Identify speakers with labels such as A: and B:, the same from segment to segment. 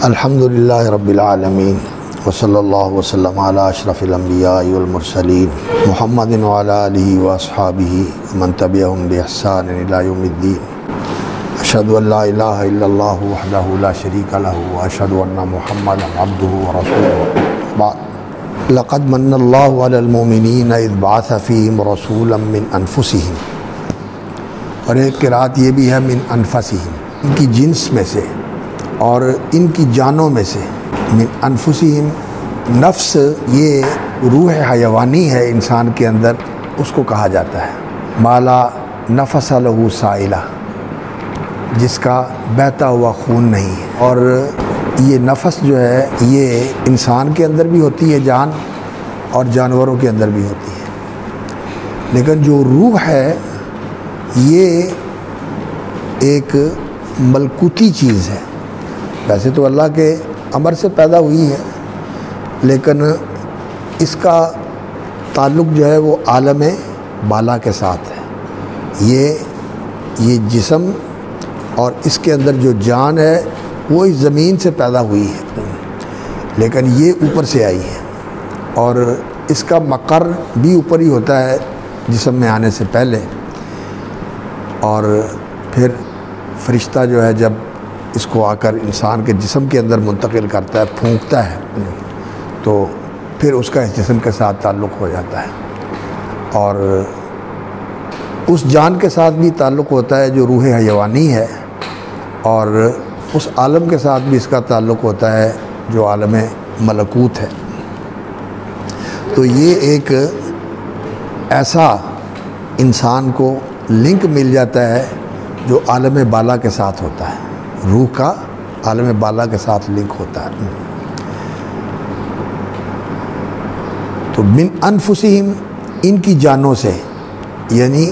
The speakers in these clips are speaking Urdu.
A: الحمدللہ رب العالمین وصلی اللہ وسلم علی اشرف الانبیاء والمرسلین محمد وعلی آلہ واصحابہ ومن تبعہم بإحسان الی یوم الدین۔ اشہد ان لا الہ الا اللہ وحدہ لا شریک لہ واشہد ان محمدا عبدہ ورسولہ بعد۔ لقد من اللہ علی المؤمنین اذ بعث فیہم رسولا من انفسہم، اور ایک قرأت یہ بھی ہے من انفسہم، ان کی جنس میں سے اور ان کی جانوں میں سے۔ من انفسہم، نفس یہ روح حیوانی ہے انسان کے اندر، اس کو کہا جاتا ہے مالا نفس لہ سائلہ، جس کا بہتا ہوا خون نہیں ہے۔ اور یہ نفس جو ہے یہ انسان کے اندر بھی ہوتی ہے جان، اور جانوروں کے اندر بھی ہوتی ہے، لیکن جو روح ہے یہ ایک ملکوتی چیز ہے۔ ویسے تو اللہ کے امر سے پیدا ہوئی ہے، لیکن اس کا تعلق جو ہے وہ عالم بالا کے ساتھ ہے۔ یہ جسم اور اس کے اندر جو جان ہے وہ اس زمین سے پیدا ہوئی ہے، لیکن یہ اوپر سے آئی ہے، اور اس کا مقر بھی اوپر ہی ہوتا ہے جسم میں آنے سے پہلے۔ اور پھر فرشتہ جو ہے جب اس کو آ کر انسان کے جسم کے اندر منتقل کرتا ہے، پھونکتا ہے، تو پھر اس کا اس جسم کے ساتھ تعلق ہو جاتا ہے، اور اس جان کے ساتھ بھی تعلق ہوتا ہے جو روح حیوانی ہے، اور اس عالم کے ساتھ بھی اس کا تعلق ہوتا ہے جو عالم ملکوت ہے۔ تو یہ ایک ایسا انسان کو لنک مل جاتا ہے جو عالم بالا کے ساتھ ہوتا ہے، روح کا عالم بالا کے ساتھ لنک ہوتا ہے۔ تو من انفسہم، ان کی جانوں سے، یعنی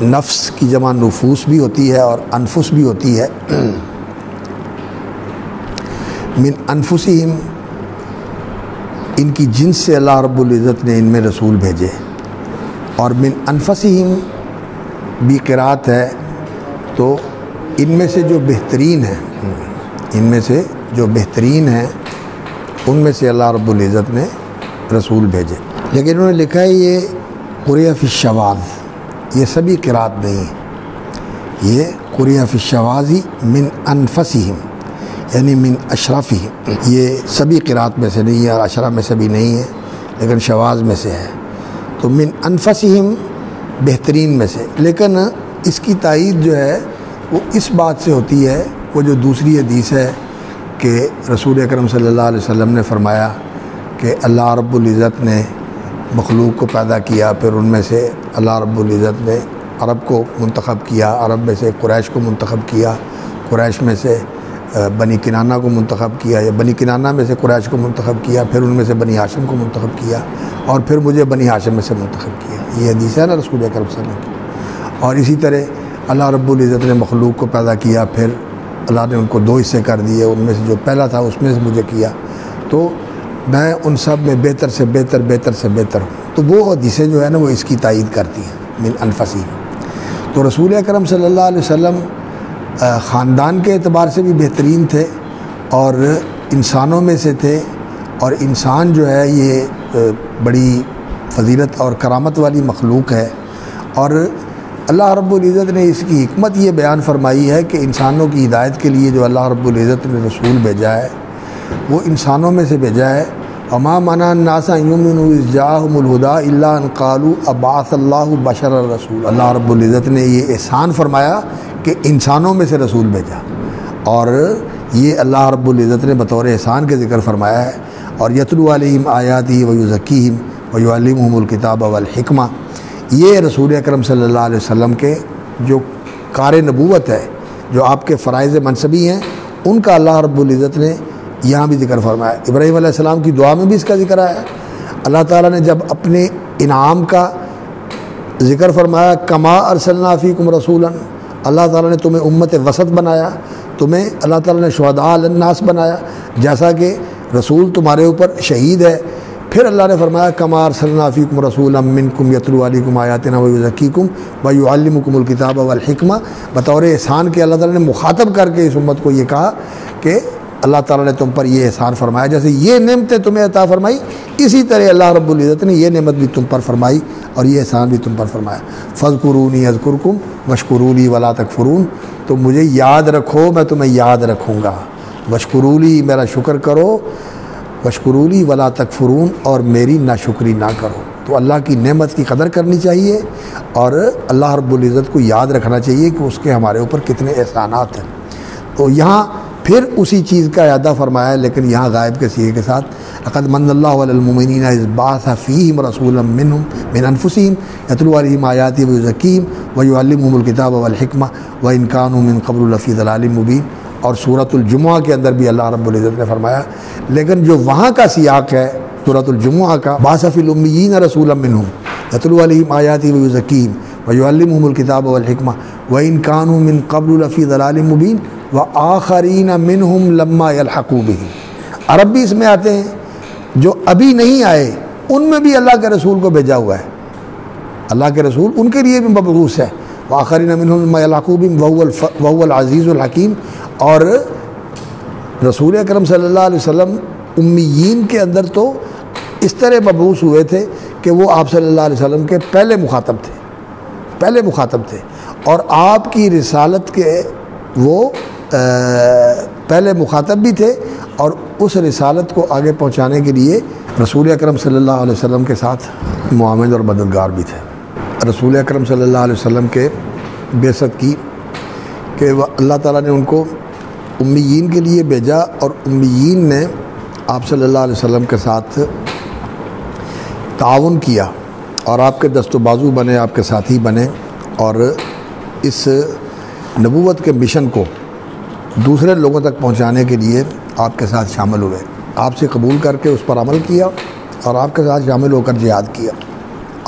A: نفس کی جمع نفوس بھی ہوتی ہے اور انفس بھی ہوتی ہے۔ من انفسہم، ان کی جنس سے اللہ رب العزت نے ان میں رسول بھیجے، اور من انفسہم بھی قرأت ہے، تو ان میں سے جو بہترین ہیں، ان میں سے جو بہترین ہیں ان میں سے اللہ رب العزت نے رسول بھیجے۔ لیکن انہوں نے لکھا ہے یہ قرئ فی الشواذ، یہ سبھی قرأت نہیں ہے، یہ قرئ فی الشواذ من انفسہم، یعنی من اشرفہم، یہ سبھی قرأت میں سے نہیں ہے، اور اشرف میں سے بھی نہیں ہے، لیکن شواذ میں سے ہے۔ تو من انفسہم بہترین میں سے، لیکن اس کی تائید جو ہے وہ اس بات سے ہوتی ہے، وہ جو دوسری حدیث ہے کہ رسول اکرم صلی اللہ علیہ وسلم نے فرمایا کہ اللہ رب العزت نے مخلوق کو پیدا کیا، پھر ان میں سے اللہ رب العزت نے عرب کو منتخب کیا، عرب میں سے قریش کو منتخب کیا، قریش میں سے بنی کنانہ کو منتخب کیا، یا بنی کنانہ میں سے قریش کو منتخب کیا، پھر ان میں سے بنی ہاشم کو منتخب کیا، اور پھر مجھے بنی ہاشم میں سے منتخب کیا۔ یہ حدیث ہے نا رسول اکرم صلی اللہ علیہ وسلم کی۔ اور اسی طرح اللہ رب العزت نے مخلوق کو پیدا کیا، پھر اللہ نے ان کو دو حصے کر دیے، ان میں سے جو پہلا تھا اس میں سے مجھے کیا، تو میں ان سب میں بہتر سے بہتر ہوں۔ تو وہ حدیثیں جو ہے نا وہ اس کی تائید کرتی ہیں، من انفسہم۔ تو رسول اکرم صلی اللہ علیہ وسلم خاندان کے اعتبار سے بھی بہترین تھے، اور انسانوں میں سے تھے، اور انسان جو ہے یہ بڑی فضیلت اور کرامت والی مخلوق ہے، اور اللہ رب العزت نے اس کی حکمت یہ بیان فرمائی ہے کہ انسانوں کی ہدایت کے لیے جو اللہ رب العزت نے رسول بھیجا ہے وہ انسانوں میں سے بھیجا ہے۔ وما منع الناس ان یؤمنوا اذ جاءهم الهدى الا ان قالوا ابعث اللہ بشرا رسولا۔ اللہ رب العزت نے یہ احسان فرمایا کہ انسانوں میں سے رسول بھیجا، اور یہ اللہ رب العزت نے بطور احسان کے ذکر فرمایا ہے۔ اور یتلو علیہم آیاتہ ویزکیہم ویعلمہم الکتاب والحکمہ، یہ رسول اکرم صلی اللہ علیہ وسلم کے جو کار نبوت ہے، جو آپ کے فرائض منصبی ہیں، ان کا اللہ رب العزت نے یہاں بھی ذکر فرمایا۔ ابراہیم علیہ السلام کی دعا میں بھی اس کا ذکر آیا۔ اللہ تعالیٰ نے جب اپنے انعام کا ذکر فرمایا، کما ارسلنا فیکم رسولا، اللہ تعالیٰ نے تمہیں امت وسط بنایا، تمہیں اللہ تعالیٰ نے شہداء علی الناس بنایا، جیسا کہ رسول تمہارے اوپر شہید ہے۔ پھر اللہ نے فرمایا کما ارسلنا فیکم رسولا منکم یتلو علیکم آیاتنا ویزکیکم ویعلمکم الکتاب والحکمہ، بطور احسان کے اللہ تعالیٰ نے مخاطب کر کے اس امت کو یہ کہا کہ اللہ تعالیٰ نے تم پر یہ احسان فرمایا، جیسے یہ نعمتیں تمہیں عطا فرمائی اسی طرح اللہ رب العزت نے یہ نعمت بھی تم پر فرمائی اور یہ احسان بھی تم پر فرمایا۔ فاذکرونی اذکرکم واشکروا لی ولا تکفرون، تو مجھے یاد رکھو میں تمہیں یاد رکھوں گا، واشکروا لی میرا شکر کرو، واشکروا لی ولا تکفرون اور میری ناشکری نہ کرو۔ تو اللہ کی نعمت کی قدر کرنی چاہیے اور اللہ رب العزت کو یاد رکھنا چاہیے کہ اس کے ہمارے اوپر کتنے احسانات ہیں۔ تو یہاں پھر اسی چیز کا اعادہ فرمایا ہے، لیکن یہاں غائب کے صیغے کے ساتھ لقد من اللہ علی المؤمنین اذ بعث فیہم رسولا منہم من انفسہم یتلو علیہم آیاتہ ویزکیہم ویعلمہم الکتاب والحکمہ وان کانوا من قبل لفی ضلال مبین۔ اور سورۃ الجمعہ کے اندر بھی اللہ رب العزت نے فرمایا، لیکن جو وہاں کا سیاق ہے سورۃ الجمعہ کا، بعث فی الامیین رسولا منہم یتلو علیہم آیاتہ ویزکیہم ویعلمہم الکتاب والحکمہ وان کانوا من قبل لفی ضلال مبین وآخرین منہم لما یلحقوا بہم۔ عرب بھی اس میں آتے ہیں، جو ابھی نہیں آئے ان میں بھی اللہ کے رسول کو بھیجا ہوا ہے، اللہ کے رسول ان کے لیے بھی مبعوث ہے، وآخرین منہم لما یلحقوا بہم وہو العزیز الحکیم۔ اور رسول اکرم صلی اللہ علیہ وسلم امیین کے اندر تو اس طرح مبعوث ہوئے تھے کہ وہ آپ صلی اللہ علیہ وسلم کے پہلے مخاطب تھے اور آپ کی رسالت کے وہ پہلے مخاطب بھی تھے اور اس رسالت کو آگے پہنچانے کے لیے رسول اکرم صلی اللہ علیہ وسلم کے ساتھ معاون اور مددگار بھی تھے۔ رسول اکرم صلی اللہ علیہ وسلم کے بعثت کی کہ اللہ تعالیٰ نے ان کو امیین کے لیے بھیجا اور امیین نے آپ صلی اللہ علیہ وسلم کے ساتھ تعاون کیا اور آپ کے دست و بازو بنے، آپ کے ساتھی بنے اور اس نبوت کے مشن کو دوسرے لوگوں تک پہنچانے کے لیے آپ کے ساتھ شامل ہوئے، آپ سے قبول کر کے اس پر عمل کیا اور آپ کے ساتھ شامل ہو کر جہاد کیا،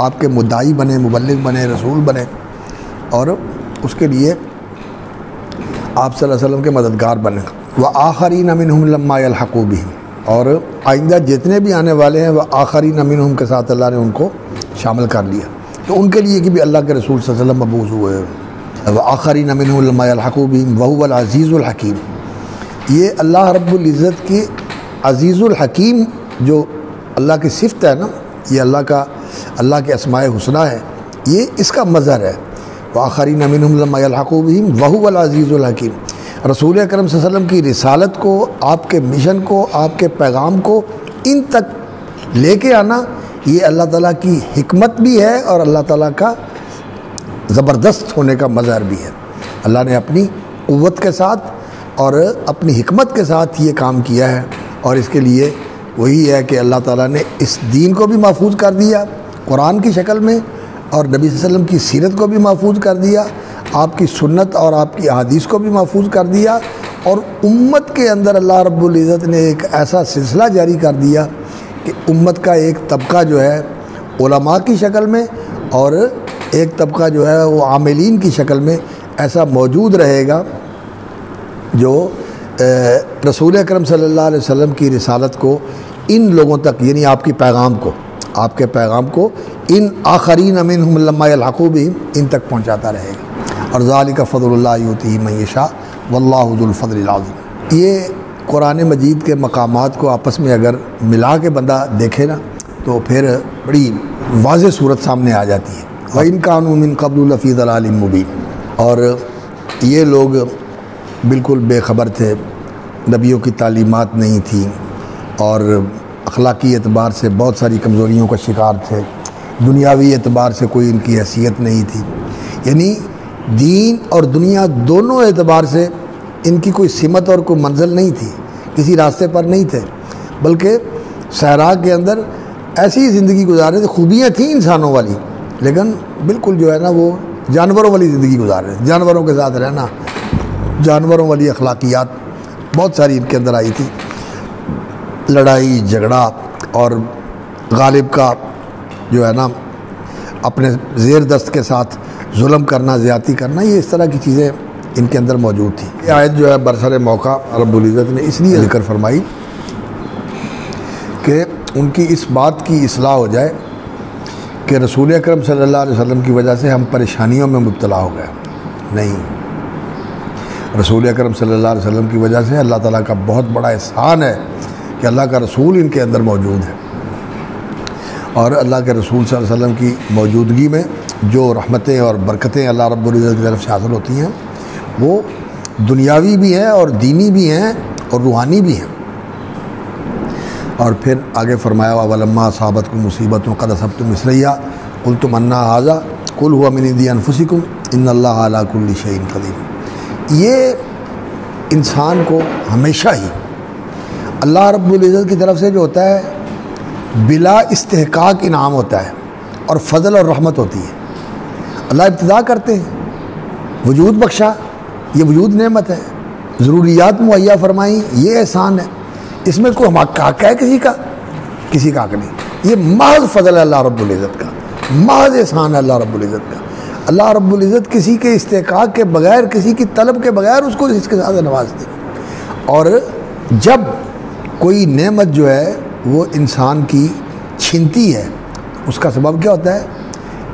A: آپ کے مدعی بنے، مبلغ بنے، رسول بنے اور اس کے لیے آپ صلی اللہ علیہ وسلم کے مددگار بنے۔ وآخرین منہم لما یلحقوا بہم، اور آئندہ جتنے بھی آنے والے ہیں وہ آخرین منہم کے ساتھ اللہ نے ان کو شامل کر لیا، تو ان کے لیے کہ بھی اللہ کے رسول صلی اللہ علیہ وسلم مبعوث ہوئے ہیں۔ وآخرین منہم لما یلحقوا بہم وہو العزیز الحکیم، یہ اللہ رب العزت کی عزیز الحکیم جو اللہ کی صفت ہے نا، یہ اللہ کے اسماء حسنہ ہے، یہ اس کا مظہر ہے۔ وآخرین منہم لما یلحقوا بہم وہو العزیز الحکیم، رسول اکرم صلی اللہ علیہ وسلم کی رسالت کو، آپ کے مشن کو، آپ کے پیغام کو ان تک لے کے آنا، یہ اللہ تعالیٰ کی حکمت بھی ہے اور اللہ تعالیٰ کا زبردست ہونے کا مظہر بھی ہے۔ اللہ نے اپنی قوت کے ساتھ اور اپنی حکمت کے ساتھ یہ کام کیا ہے، اور اس کے لیے وہی ہے کہ اللہ تعالیٰ نے اس دین کو بھی محفوظ کر دیا قرآن کی شکل میں، اور نبی صلی اللہ علیہ وسلم کی سیرت کو بھی محفوظ کر دیا، آپ کی سنت اور آپ کی احادیث کو بھی محفوظ کر دیا، اور امت کے اندر اللہ رب العزت نے ایک ایسا سلسلہ جاری کر دیا کہ امت کا ایک طبقہ جو ہے علماء کی شکل میں اور ایک طبقہ جو ہے وہ عاملین کی شکل میں ایسا موجود رہے گا جو رسول اکرم صلی اللہ علیہ وسلم کی رسالت کو ان لوگوں تک، یعنی آپ کے پیغام کو ان آخرین منہم لما یلحقوا بہم ان تک پہنچاتا رہے گا۔ اور ذالک فضل اللہ یؤتیہ من یشاء واللہ ذو الفضل العظیم۔ یہ قرآن مجید کے مقامات کو آپس میں اگر ملا کے بندہ دیکھے نا تو پھر بڑی واضح صورت سامنے آ جاتی ہے۔ وَإِن كَانُوا مِن قَبْلُ لَفِي ضَلَالٍ مُبِينٍ، اور یہ لوگ بالکل بے خبر تھے، نبیوں کی تعلیمات نہیں تھیں اور اخلاقی اعتبار سے بہت ساری کمزوریوں کا شکار تھے، دنیاوی اعتبار سے کوئی ان کی حیثیت نہیں تھی، یعنی دین اور دنیا دونوں اعتبار سے ان کی کوئی سمت اور کوئی منزل نہیں تھی، کسی راستے پر نہیں تھے، بلکہ صحرا کے اندر ایسی زندگی گزارے تھے، خوبیاں تھیں انسانوں والی، لیکن بالکل جو ہے نا وہ جانوروں والی زندگی گزار رہے تھے، جانوروں کے ساتھ رہنا، جانوروں والی اخلاقیات بہت ساری ان کے اندر آئی تھی، لڑائی جھگڑا اور غالب کا جو ہے نا اپنے زیر دست کے ساتھ ظلم کرنا، زیادتی کرنا، یہ اس طرح کی چیزیں ان کے اندر موجود تھیں۔ یہ آیت جو ہے برسر موقع رب العزت نے اس لیے ذکر فرمائی کہ ان کی اس بات کی اصلاح ہو جائے کہ رسول اکرم صلی اللہ علیہ وسلم کی وجہ سے ہم پریشانیوں میں مبتلا ہو گئے، نہیں، رسول اکرم صلی اللہ علیہ وسلم کی وجہ سے اللہ تعالیٰ کا بہت بڑا احسان ہے کہ اللہ کا رسول ان کے اندر موجود ہے، اور اللہ کے رسول صلی اللہ علیہ وسلم کی موجودگی میں جو رحمتیں اور برکتیں اللہ رب العزت کی طرف سے حاصل ہوتی ہیں وہ دنیاوی بھی ہیں اور دینی بھی ہیں اور روحانی بھی ہیں۔ اور پھر آگے فرمایا وَلَمَّا أَصَابَتْكُم مُّصِيبَةٌ قَدْ أَصَبْتُم مِّثْلَيْهَا قُلْتُمْ أَنَّىٰ هَٰذَا قُلْ هُوَ مِنْ عِندِ أَنفُسِكُمْ إِنَّ اللَّهَ عَلَىٰ كُلِّ شَيْءٍ قَدِيرٌ۔ یہ انسان کو ہمیشہ ہی اللہ رب العزت کی طرف سے جو ہوتا ہے بلا استحقاق انعام ہوتا ہے اور فضل اور رحمت ہوتی ہے۔ اللہ ابتدا کرتے ہیں، وجود بخشا، یہ وجود نعمت ہے، ضروریات مہیا فرمائیں، یہ احسان ہے، اس میں کوئی حق ہے کسی کا حق نہیں، یہ محض فضل ہے اللہ رب العزت کا، محض احسان ہے اللہ رب العزت کا۔ اللہ رب العزت کسی کے استحقاق کے بغیر، کسی کی طلب کے بغیر اس کو اس کے ساتھ نوازتے ہیں۔ اور جب کوئی نعمت جو ہے وہ انسان کی چھنتی ہے، اس کا سبب کیا ہوتا ہے؟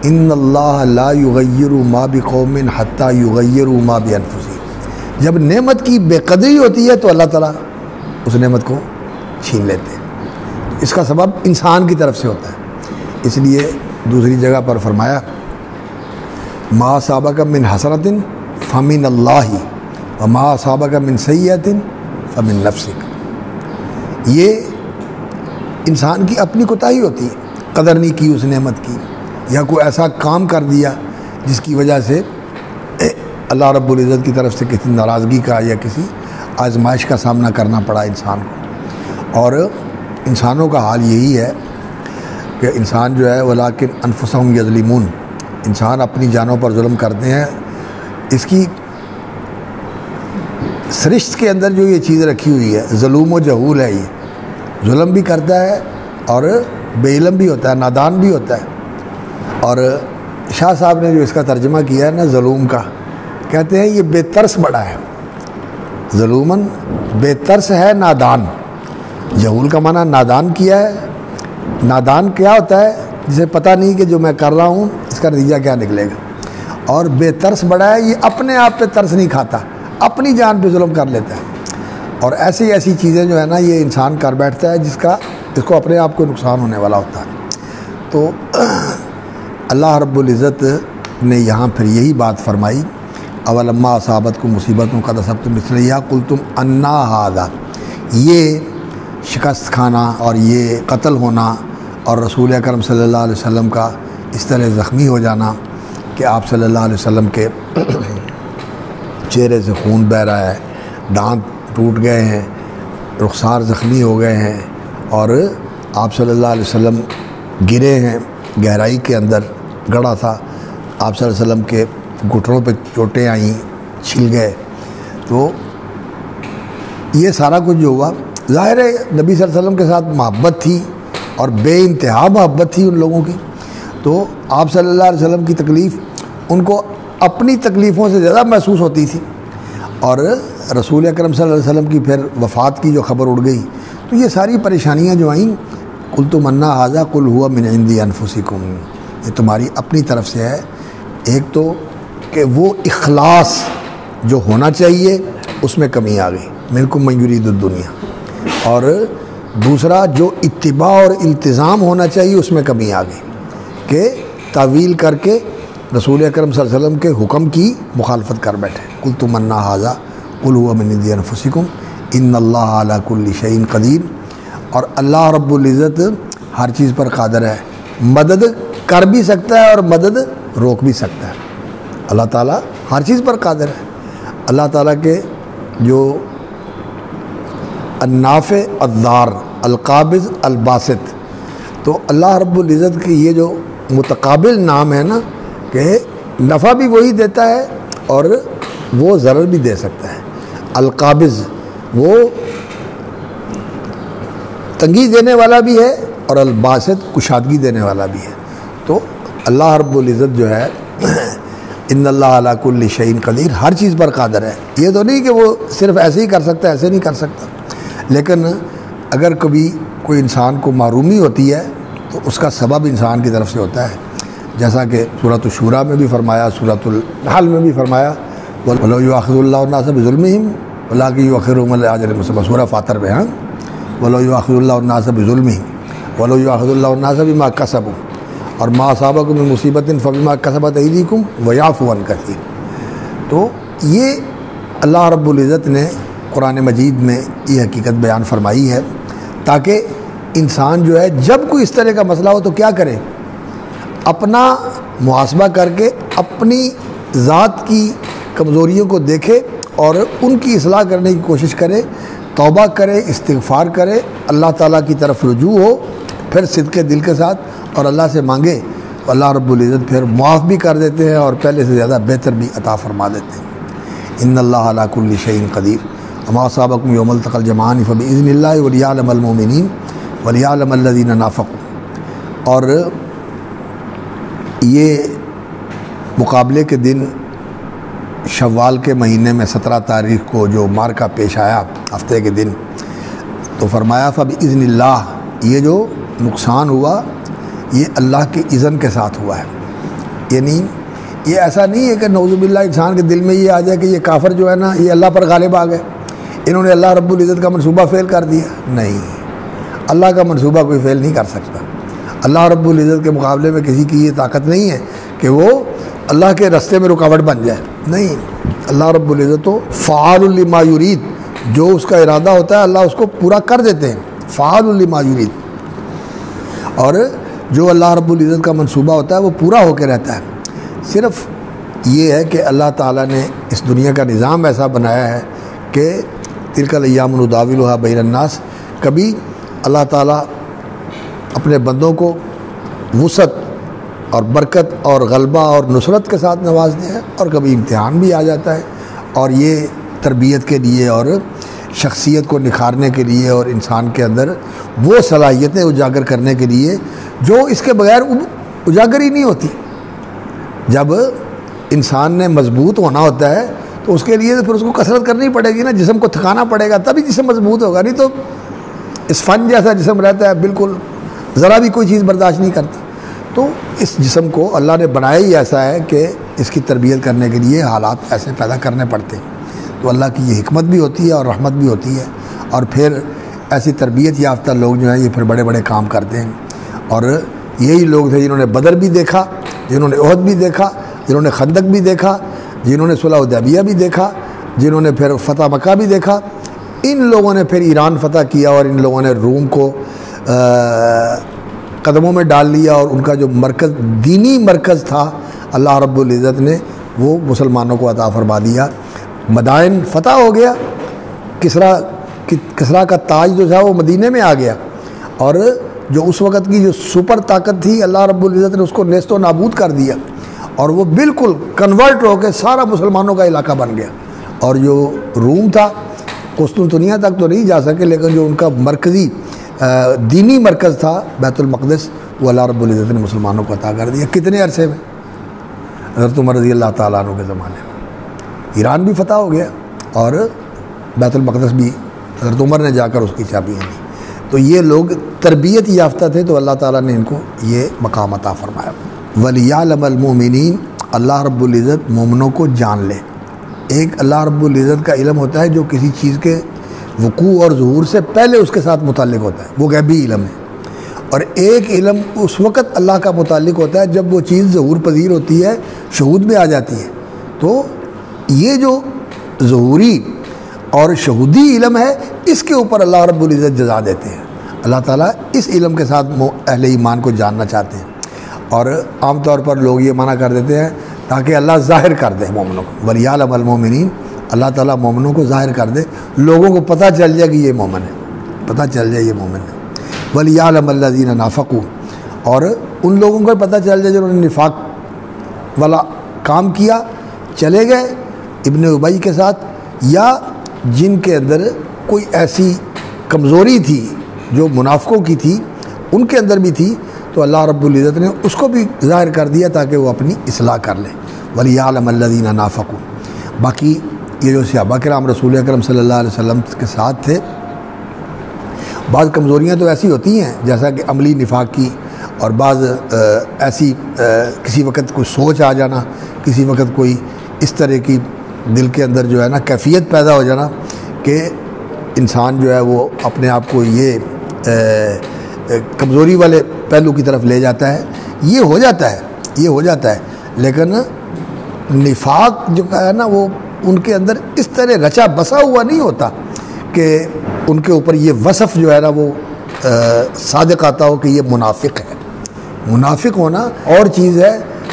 A: ان اللہ لا یغیر ما بقوم حتی یغیروا ما بانفسہم۔ جب نعمت کی بے قدری ہوتی ہے تو اللہ تعالیٰ اس نعمت کو چھین لیتے ہیں، اس کا سبب انسان کی طرف سے ہوتا ہے۔ اس لیے دوسری جگہ پر فرمایا ما اصابک من حسنۃ فمن اللہ وما اصابک من سیئۃ فمن نفسک۔ یہ انسان کی اپنی کوتاہی ہوتی ہے، قدر نہیں کی اس نعمت کی، یا کوئی ایسا کام کر دیا جس کی وجہ سے اللہ رب العزت کی طرف سے کسی ناراضگی کا یا کسی آزمائش کا سامنا کرنا پڑا انسان کو۔ اور انسانوں کا حال یہی ہے کہ انسان جو ہے وَلَٰكِنْ أَنفُسَهُمْ يَظْلِمُونَ، انسان اپنی جانوں پر ظلم کرتے ہیں۔ اس کی سرشت کے اندر جو یہ چیز رکھی ہوئی ہے ظلم و جہول ہے، یہ ظلم بھی کرتا ہے اور بے علم بھی ہوتا ہے، نادان بھی ہوتا ہے۔ اور شاہ صاحب نے جو اس کا ترجمہ کیا ہے نا ظلم کا، کہتے ہیں یہ بے ترس بڑا ہے، ظلوماً بے ترس ہے نادان۔ جہول کا معنی نادان کیا ہے، نادان کیا ہوتا ہے؟ جسے پتہ نہیں کہ جو میں کر رہا ہوں اس کا نتیجہ کیا نکلے گا۔ اور بے ترس بڑا ہے، یہ اپنے آپ پہ ترس نہیں کھاتا، اپنی جان پہ ظلم کر لیتا ہے۔ اور ایسی چیزیں جو ہے نا یہ انسان کر بیٹھتا ہے جس کو اپنے آپ کو نقصان ہونے والا ہوتا ہے۔ تو اللہ رب العزت نے یہاں پھر یہی بات فرمائی اولما اصابتکم مصیبۃ قد اصبتم مثلیہا قلتم انا ھذا، یہ شکست کھانا اور یہ قتل ہونا اور رسول اکرم صلی اللہ علیہ وسلم کا اس طرح زخمی ہو جانا کہ آپ صلی اللہ علیہ وسلم کے چہرے سے خون بہہ رہا ہے، دانت ٹوٹ گئے ہیں، رخسار زخمی ہو گئے ہیں، اور آپ صلی اللہ علیہ وسلم گرے ہیں، گہرائی کے اندر گڑا تھا، آپ صلی اللہ علیہ وسلم کے گھٹنوں پہ چوٹیں آئیں، چھل گئے۔ تو یہ سارا کچھ جو ہوا ظاہر ہے نبی صلی اللہ علیہ وسلم کے ساتھ محبت تھی اور بے انتہا محبت تھی ان لوگوں کی، تو آپ صلی اللہ علیہ وسلم کی تکلیف ان کو اپنی تکلیفوں سے زیادہ محسوس ہوتی تھی۔ اور رسول اکرم صلی اللہ علیہ وسلم کی پھر وفات کی جو خبر اڑ گئی تو یہ ساری پریشانیاں جو آئیں، قلتم انا ھذا قل ھو من عند انفسکم، یہ تمہاری اپنی طرف سے ہے۔ ایک تو کہ وہ اخلاص جو ہونا چاہیے اس میں کمی آ گئی، منکم من یرید الدنیا، اور دوسرا جو اتباع اور التزام ہونا چاہیے اس میں کمی آ گئی کہ تعویل کر کے رسول اکرم صلی اللہ علیہ وسلم کے حکم کی مخالفت کر بیٹھے۔ قلتم انا ھذا قل ھو من عند انفسکم ان اللہ علی کل شیء قدیر، اور اللہ رب العزت ہر چیز پر قادر ہے، مدد کر بھی سکتا ہے اور مدد روک بھی سکتا ہے۔ اللہ تعالیٰ ہر چیز پر قادر ہے۔ اللہ تعالیٰ کے جو النافع الضار القابض الباسط، تو اللہ رب العزت کی یہ جو متقابل نام ہے نا کہ نفع بھی وہی دیتا ہے اور وہ ضرر بھی دے سکتا ہے۔ القابض وہ تنگی دینے والا بھی ہے اور الباسط کشادگی دینے والا بھی ہے۔ تو اللہ رب العزت جو ہے ان اللہ علی کل شیء قدیر، ہر چیز پر قادر ہے۔ یہ تو نہیں کہ وہ صرف ایسے ہی کر سکتا ہے، ایسے نہیں کر سکتا، لیکن اگر کبھی کوئی انسان کو محرومی ہوتی ہے تو اس کا سبب انسان کی طرف سے ہوتا ہے، جیسا کہ سورۃ الشورى میں بھی فرمایا، سورۃ النحل میں بھی فرمایا وَلَوْ يُؤَاخِذُ اللَّهُ النَّاسَ بِظُلْمِهِمْ وَلَٰكِنْ يُؤَخِّرُهُمْ إِلَىٰ أَجَلٍ مُّسَمًّى، سورہ فاطر میں. وَلَوْ يُؤَاخِذُ اللَّهُ النَّاسَ بِظُلْمِهِمْ وَلَوْ يُؤَاخِذُ اللَّهُ النَّاسَ بِمَا كَسَبُوا اور مَا أَصَابَكُم مِّن مُّصِيبَةٍ فَبِمَا كَسَبَتْ أَيْدِيكُمْ وَيَعْفُو عَن كَثِيرٍ. تو یہ اللہ رب العزت نے قرآن مجید میں یہ حقیقت بیان فرمائی ہے تاکہ انسان جو ہے جب کوئی اس طرح کا مسئلہ ہو تو کیا کرے، اپنا محاسبہ کر کے اپنی ذات کی کمزوریوں کو دیکھے اور ان کی اصلاح کرنے کی کوشش کرے، توبہ کرے، استغفار کرے، اللہ تعالیٰ کی طرف رجوع ہو، پھر صدق دل کے ساتھ اور اللہ سے مانگے، اللہ رب العزت پھر معاف بھی کر دیتے ہیں اور پہلے سے زیادہ بہتر بھی عطا فرما دیتے ہیں. ان اللہ علی کل شیء قدیر وما اصابکم یوم التقى الجمعان فباذن اللہ ولیعلم المؤمنین ولیعلم الذین نافقوا. اور یہ مقابلے کے دن شوال کے مہینے میں 17 تاریخ کو جو مارکہ پیش آیا ہفتے کے دن، تو فرمایا فباذن اللہ، یہ جو نقصان ہوا یہ اللہ کے اذن کے ساتھ ہوا ہے. یعنی یہ ایسا نہیں ہے کہ نعوذ باللہ انسان کے دل میں یہ آ جائے کہ یہ کافر جو ہے نا یہ اللہ پر غالب آ گئے، انہوں نے اللہ رب العزت کا منصوبہ فیل کر دیا. نہیں، اللہ کا منصوبہ کوئی فیل نہیں کر سکتا. اللہ رب العزت کے مقابلے میں کسی کی یہ طاقت نہیں ہے کہ وہ اللہ کے رستے میں رکاوٹ بن جائے. نہیں، اللہ رب العزت تو فعال لما یرید، جو اس کا ارادہ ہوتا ہے اللہ اس کو پورا کر دیتے ہیں. فعال لما یرید، اور جو اللہ رب العزت کا منصوبہ ہوتا ہے وہ پورا ہو کے رہتا ہے. صرف یہ ہے کہ اللہ تعالیٰ نے اس دنیا کا نظام ایسا بنایا ہے کہ تلک الایام نداولها بین الناس، کبھی اللہ تعالیٰ اپنے بندوں کو وسعت اور برکت اور غلبہ اور نصرت کے ساتھ نوازتے ہیں، اور کبھی امتحان بھی آ جاتا ہے. اور یہ تربیت کے لیے اور شخصیت کو نکھارنے کے لیے اور انسان کے اندر وہ صلاحیتیں اجاگر کرنے کے لیے جو اس کے بغیر اجاگر ہی نہیں ہوتی. جب انسان نے مضبوط ہونا ہوتا ہے تو اس کے لیے پھر اس کو کثرت کرنی پڑے گی نا، جسم کو تھکانا پڑے گا تبھی جسم مضبوط ہوگا. نہیں تو اسفنج جیسا جسم رہتا ہے، بالکل ذرا بھی کوئی چیز برداشت نہیں کرتا. تو اس جسم کو اللہ نے بنایا ہی ایسا ہے کہ اس کی تربیت کرنے کے لیے حالات ایسے پیدا کرنے پڑتے ہیں. تو اللہ کی یہ حکمت بھی ہوتی ہے اور رحمت بھی ہوتی ہے. اور پھر ایسی تربیت یافتہ لوگ جو ہیں یہ پھر بڑے بڑے کام کرتے ہیں. اور یہی لوگ تھے جنہوں نے بدر بھی دیکھا، جنہوں نے احد بھی دیکھا، جنہوں نے خندق بھی دیکھا، جنہوں نے صلح حدیبیہ بھی دیکھا، جنہوں نے پھر فتح مکہ بھی دیکھا. ان لوگوں نے پھر ایران فتح کیا اور ان لوگوں نے روم کو قدموں میں ڈال لیا، اور ان کا جو مرکز، دینی مرکز تھا، اللہ رب العزت نے وہ مسلمانوں کو عطا فرما دیا. مدائن فتح ہو گیا، کسریٰ کا تاج جو تھا وہ مدینے میں آ گیا، اور جو اس وقت کی جو سپر طاقت تھی اللہ رب العزت نے اس کو نیست و نابود کر دیا، اور وہ بالکل کنورٹ ہو کے سارا مسلمانوں کا علاقہ بن گیا. اور جو روم تھا قسطنطنیہ تک تو نہیں جا سکے، لیکن جو ان کا مرکزی دینی مرکز تھا بیت المقدس، وہ اللہ رب العزت نے مسلمانوں کو عطا کر دیا. کتنے عرصے میں؟ حضرت عمر رضی اللہ تعالیٰ عنہ کے زمانے میں ایران بھی فتح ہو گیا اور بیت المقدس بھی حضرت عمر نے جا کر اس کی چابیاں دی. تو یہ لوگ تربیت یافتہ تھے، تو اللہ تعالیٰ نے ان کو یہ مقام عطا فرمایا. وَلِيَعْلَمَ الْمُؤْمِنِينَ، اللہ رب العزت مومنوں کو جان لے. ایک اللہ رب العزت کا علم ہوتا ہے جو کسی چیز کے وقوع اور ظہور سے پہلے اس کے ساتھ متعلق ہوتا ہے، وہ غیبی علم ہے. اور ایک علم اس وقت اللہ کا متعلق ہوتا ہے جب وہ چیز ظہور پذیر ہوتی ہے، شہود میں آ جاتی ہے. تو یہ جو ظہوری اور شہودی علم ہے، اس کے اوپر اللہ رب العزت جزا دیتے ہیں. اللہ تعالیٰ اس علم کے ساتھ اہل ایمان کو جاننا چاہتے ہیں، اور عام طور پر لوگ یہ منع کر دیتے ہیں تاکہ اللہ ظاہر کر دے مومنوں کو. وَلِيَعْلَمَ الْمُؤْمِنِينَ، اللہ تعالیٰ مومنوں کو ظاہر کر دے، لوگوں کو پتہ چل جائے کہ یہ مومن ہے، پتہ چل جائے یہ مومن ہے. وَلِيَعْلَمَ الَّذِينَ نَافَقُوا، اور ان لوگوں کو پتہ چل جائے جنہوں نے نفاق والا کام کیا، چلے گئے ابن ابی کے ساتھ، یا جن کے اندر کوئی ایسی کمزوری تھی جو منافقوں کی تھی، ان کے اندر بھی تھی، تو اللہ رب العزت نے اس کو بھی ظاہر کر دیا تاکہ وہ اپنی اصلاح کر لیں. وَلِيَعْلَمَ الَّذِينَ نَافَقُوا. باقی یہ جو صحابہ کرام رسول اکرم صلی اللہ علیہ وسلم کے ساتھ تھے، بعض کمزوریاں تو ایسی ہوتی ہیں جیسا کہ عملی نفاق کی، اور بعض ایسی کسی وقت کوئی سوچ آ جانا، کسی وقت کوئی اس طرح کی دل کے اندر جو ہے نا کیفیت پیدا ہو جانا کہ انسان جو ہے وہ اپنے آپ کو یہ کمزوری والے پہلو کی طرف لے جاتا ہے، یہ ہو جاتا ہے لیکن نفاق جو ہے نا وہ ان کے اندر اس طرح رچا بسا ہوا نہیں ہوتا کہ ان کے اوپر یہ وصف جو ہے نا وہ صادق آتا ہو کہ یہ منافق ہے۔ منافق ہونا اور چیز ہے،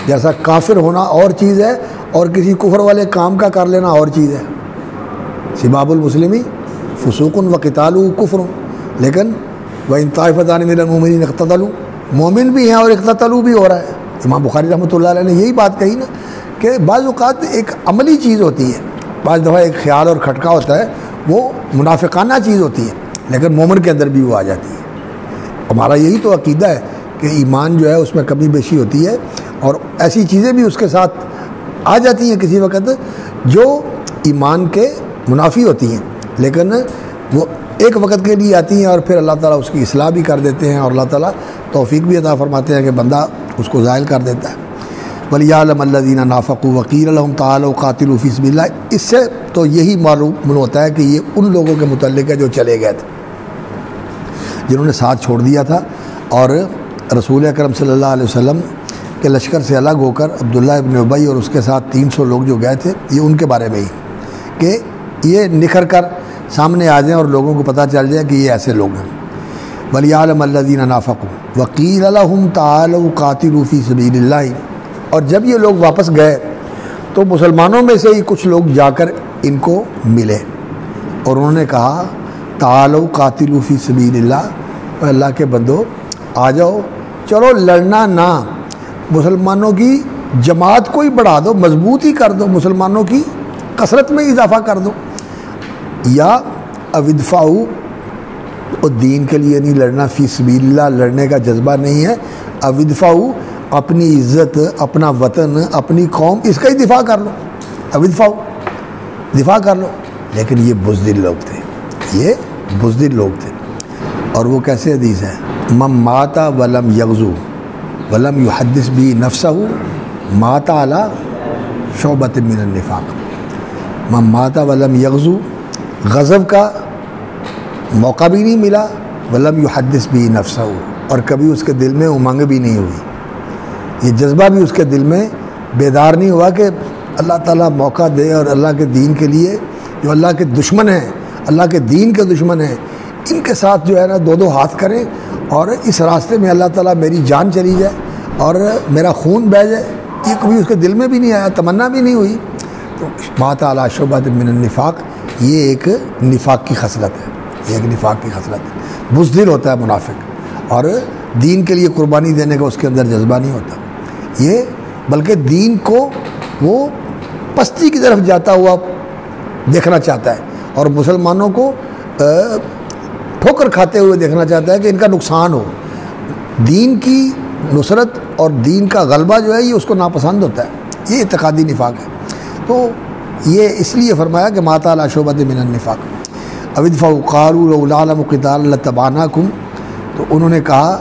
A: جیسا کافر ہونا اور چیز ہے، اور کسی کفر والے کام کا کر لینا اور چیز ہے۔ سباب المسلمی فسوق و قتال کفر، لیکن وَإِن طَائِفَتَانِ مِنَ الْمُؤْمِنِينَ اقْتَتَلُوا، مومن بھی ہیں اور اقتتلوا بھی ہو رہا ہے۔ امام بخاری رحمۃ اللہ علیہ نے یہی بات کہی نا کہ بعض اوقات ایک عملی چیز ہوتی ہے، بعض دفعہ ایک خیال اور کھٹکا ہوتا ہے، وہ منافقانہ چیز ہوتی ہے لیکن مومن کے اندر بھی وہ آ جاتی ہے۔ ہمارا یہی تو عقیدہ ہے کہ ایمان جو ہے اس میں کمی بیشی ہوتی ہے، اور ایسی چیزیں بھی اس کے ساتھ آ جاتی ہیں کسی وقت جو ایمان کے منافی ہوتی ہیں، لیکن وہ ایک وقت کے لیے آتی ہیں اور پھر اللہ تعالیٰ اس کی اصلاح بھی کر دیتے ہیں، اور اللہ تعالیٰ توفیق بھی عطا فرماتے ہیں کہ بندہ اس کو زائل کر دیتا ہے۔ وَلِيَعْلَمَ الَّذِينَ نَافَقُوا وَقِيلَ لَهُمْ تَعَالَوْا قَاتِلُوا فِي سَبِيلِ اللَّهِ، اس سے تو یہی معلوم ہوتا ہے کہ یہ ان لوگوں کے متعلق ہے جو چلے گئے تھے، جنہوں نے ساتھ چھوڑ دیا تھا، اور رسول اکرم صلی اللہ علیہ وسلم کے لشکر سے الگ ہو کر عبداللہ ابن ابی اور اس کے ساتھ 300 لوگ جو گئے تھے، یہ ان کے بارے میں ہی کہ یہ نکھر کر سامنے آ جائیں اور لوگوں کو پتہ چل جائے کہ یہ ایسے لوگ ہیں۔ وَلِيَعْلَمَ الَّذِينَ نَافَقُوا وَقِيلَ لَهُمْ تَعَالَوْا قَاتِلُوا فِي سَبِيلِ اللَّهِ، اور جب یہ لوگ واپس گئے تو مسلمانوں میں سے ہی کچھ لوگ جا کر ان کو ملے اور انہوں نے کہا تعالوا قاتلوا فی سبیل اللہ، اے اللہ کے بندو آ جاؤ، چلو لڑنا نہ، مسلمانوں کی جماعت کو ہی بڑھا دو، مضبوط ہی کر دو، مسلمانوں کی کثرت میں اضافہ کر دو، یا اودفعوا، اور دین کے لیے نہیں لڑنا، فی سبیل اللہ لڑنے کا جذبہ نہیں ہے، اودفعوا اپنی عزت، اپنا وطن، اپنی قوم، اس کا ہی دفاع کر لو، اودفعوا دفاع کر لو۔ لیکن یہ بزدل لوگ تھے، یہ بزدل لوگ تھے، اور وہ کیسے حدیث ہے، من مات ولم یغزو ولم یحدث بھی نفسہ مات علی شعبۃ من النفاق، من مات ولم یغزو، غزو کا موقع بھی نہیں ملا، ولم یحدث بھی نفسہ، اور کبھی اس کے دل میں امنگ بھی نہیں ہوئی، یہ جذبہ بھی اس کے دل میں بیدار نہیں ہوا کہ اللہ تعالیٰ موقع دے اور اللہ کے دین کے لیے جو اللہ کے دشمن ہیں، اللہ کے دین کے دشمن ہیں، ان کے ساتھ جو ہے نا دو دو ہاتھ کریں اور اس راستے میں اللہ تعالیٰ میری جان چلی جائے اور میرا خون بہہ جائے، یہ کبھی اس کے دل میں بھی نہیں آیا، تمنا بھی نہیں ہوئی۔ تو مات علی شعبۃ من النفاق، یہ ایک نفاق کی خصلت ہے، یہ ایک نفاق کی خصلت ہے، بزدل ہوتا ہے منافق، اور دین کے لیے قربانی دینے کا اس کے اندر جذبہ نہیں ہوتا، یہ بلکہ دین کو وہ پستی کی طرف جاتا ہوا دیکھنا چاہتا ہے، اور مسلمانوں کو ٹھوکر کھاتے ہوئے دیکھنا چاہتا ہے کہ ان کا نقصان ہو۔ دین کی نصرت اور دین کا غلبہ جو ہے یہ اس کو ناپسند ہوتا ہے، یہ اعتقادی نفاق ہے۔ تو یہ اس لیے فرمایا کہ مات علی شعبۃ من النفاق، اودفعوا قالوا لو نعلم قتالا لاتبعناکم، تو انہوں نے کہا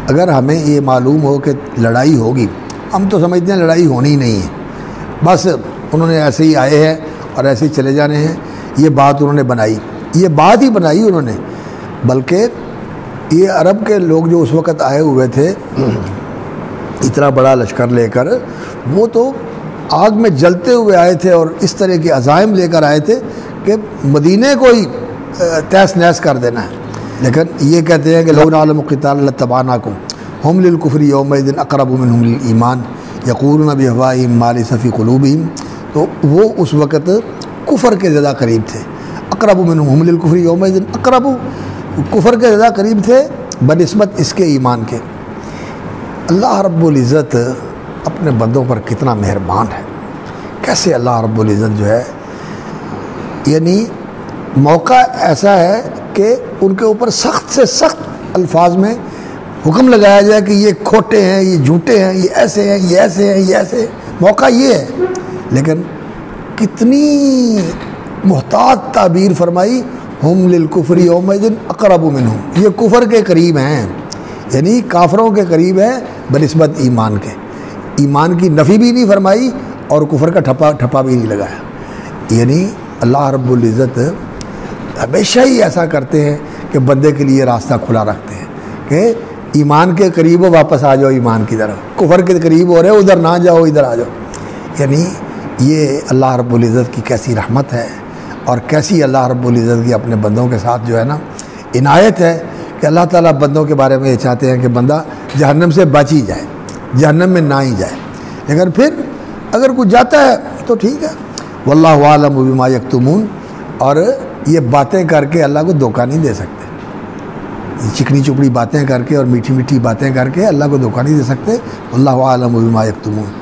A: اگر ہمیں یہ معلوم ہو کہ لڑائی ہوگی، ہم تو سمجھتے ہیں لڑائی ہونی نہیں ہے، بس انہوں نے ایسے ہی آئے ہیں اور ایسے ہی چلے جانے ہیں، یہ بات انہوں نے بنائی، یہ بات ہی بنائی انہوں نے، بلکہ یہ عرب کے لوگ جو اس وقت آئے ہوئے تھے اتنا بڑا لشکر لے کر، وہ تو آگ میں جلتے ہوئے آئے تھے اور اس طرح کے عزائم لے کر آئے تھے کہ مدینے کو ہی تہس نہس کر دینا ہے، لیکن یہ کہتے ہیں کہ لو نعلم قتالا لاتبعناکم ہم للکفر یومئذ اقرب منہم للایمان یقولون بافواہہم ما لیس فی قلوبہم، تو وہ اس وقت کفر کے زیادہ قریب تھے، اقرب منہم ہم للکفر یومئذ اقرب، کفر کے زیادہ قریب تھے بنسبت اس کے ایمان کے۔ اللہ رب العزت اپنے بندوں پر کتنا مہربان ہے، کیسے اللہ رب العزت جو ہے یعنی موقع ایسا ہے کہ ان کے اوپر سخت سے سخت الفاظ میں حکم لگایا جائے کہ یہ کھوٹے ہیں، یہ جھوٹے ہیں، یہ ایسے ہیں، یہ ایسے ہیں، یہ ایسے، موقع یہ ہے، لیکن کتنی محتاط تعبیر فرمائی، ہم للکفر یومئذ اقرب منہم، یہ کفر کے قریب ہیں، یعنی کافروں کے قریب ہیں بنسبت ایمان کے، ایمان کی نفی بھی نہیں فرمائی اور کفر کا ٹھپا بھی نہیں لگایا، یعنی اللہ رب العزت ہمیشہ ہی ایسا کرتے ہیں کہ بندے کے لیے راستہ کھلا رکھتے ہیں کہ ایمان کے قریب ہو واپس آ جاؤ ایمان کی طرف، کفر کے قریب ہو رہے ہو ادھر نہ جاؤ ادھر آ جاؤ۔ یعنی یہ اللہ رب العزت کی کیسی رحمت ہے اور کیسی اللہ رب العزت کی اپنے بندوں کے ساتھ جو ہے نا عنایت ہے کہ اللہ تعالیٰ بندوں کے بارے میں یہ چاہتے ہیں کہ بندہ جہنم سے بچ ہی جائے، جہنم میں نہ ہی جائے، لیکن پھر اگر کوئی جاتا ہے تو ٹھیک ہے، واللہ عالم بما یکتمون، اور یہ باتیں کر کے اللہ کو دھوکہ نہیں دے سکتے، چکنی چپڑی باتیں کر کے اور میٹھی میٹھی باتیں کر کے اللہ کو دھوکہ نہیں دے سکتے۔ واللہ عالم بما یکتمون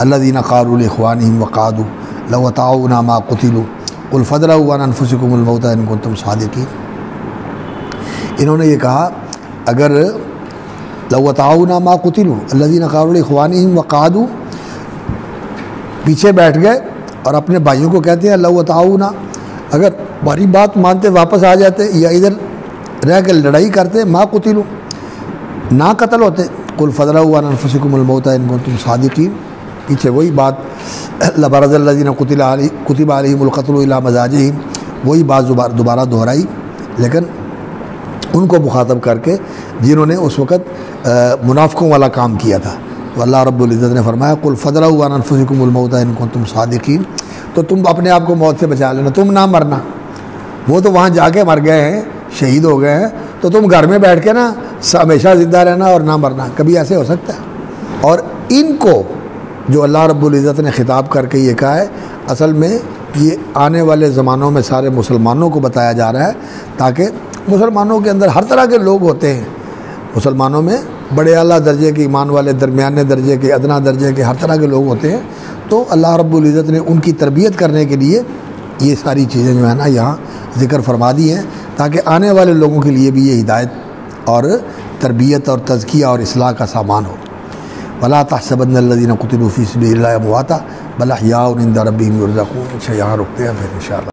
A: الذین قالوا لاخوانہم وقعدوا لو اطاعونا ما قتلوا قل فادرؤوا عن انفسکم الموت ان کنتم صادقین۔ انہوں نے یہ کہا اگر لو اطاعونا ما قتلوا الذین قالوا لاخوانہم وقعدوا، پیچھے بیٹھ گئے اور اپنے بھائیوں کو کہتے ہیں لو اطاعونا، اگر ہماری بات مانتے واپس آ جاتے یا ادھر رہ کے لڑائی کرتے ما قتلوا، نہ قتل ہوتے، قل فادرؤوا عن انفسکم الموت ان کنتم صادقین، پیچھے وہی بات لبرز الذین کتب علیہم القتل الی مضاجعہم، وہی بات دوبارہ دہرائی، لیکن ان کو مخاطب کر کے جنہوں نے اس وقت منافقوں والا کام کیا تھا۔ تو اللہ رب العزت نے فرمایا قل فادرؤوا عن انفسکم الموت ان کنتم صادقین، تو تم اپنے آپ کو موت سے بچا لینا، تم نہ مرنا، وہ تو وہاں جا کے مر گئے ہیں، شہید ہو گئے ہیں، تو تم گھر میں بیٹھ کے نا ہمیشہ زندہ رہنا اور نہ مرنا، کبھی ایسے ہو سکتا ہے؟ اور ان کو جو اللہ رب العزت نے خطاب کر کے یہ کہا ہے، اصل میں یہ آنے والے زمانوں میں سارے مسلمانوں کو بتایا جا رہا ہے، تاکہ مسلمانوں کے اندر ہر طرح کے لوگ ہوتے ہیں، مسلمانوں میں بڑے اعلیٰ درجے کے ایمان والے، درمیانے درجے کے، ادنا درجے کے، ہر طرح کے لوگ ہوتے ہیں، تو اللہ رب العزت نے ان کی تربیت کرنے کے لیے یہ ساری چیزیں جو ہے نا یہاں ذکر فرما دی ہیں، تاکہ آنے والے لوگوں کے لیے بھی یہ ہدایت اور تربیت اور تزکیہ اور اصلاح کا سامان ہو۔ وَلَا تَحْسَبَنَّ الَّذِينَ قُتِلُوا فِي سَبِيلِ اللَّهِ أَمْوَاتًا بَلْ أَحْيَاءٌ عِندَ رَبِّهِمْ يُرْزَقُونَ۔ یہاں رکتے ہیں پھر انشاءاللہ۔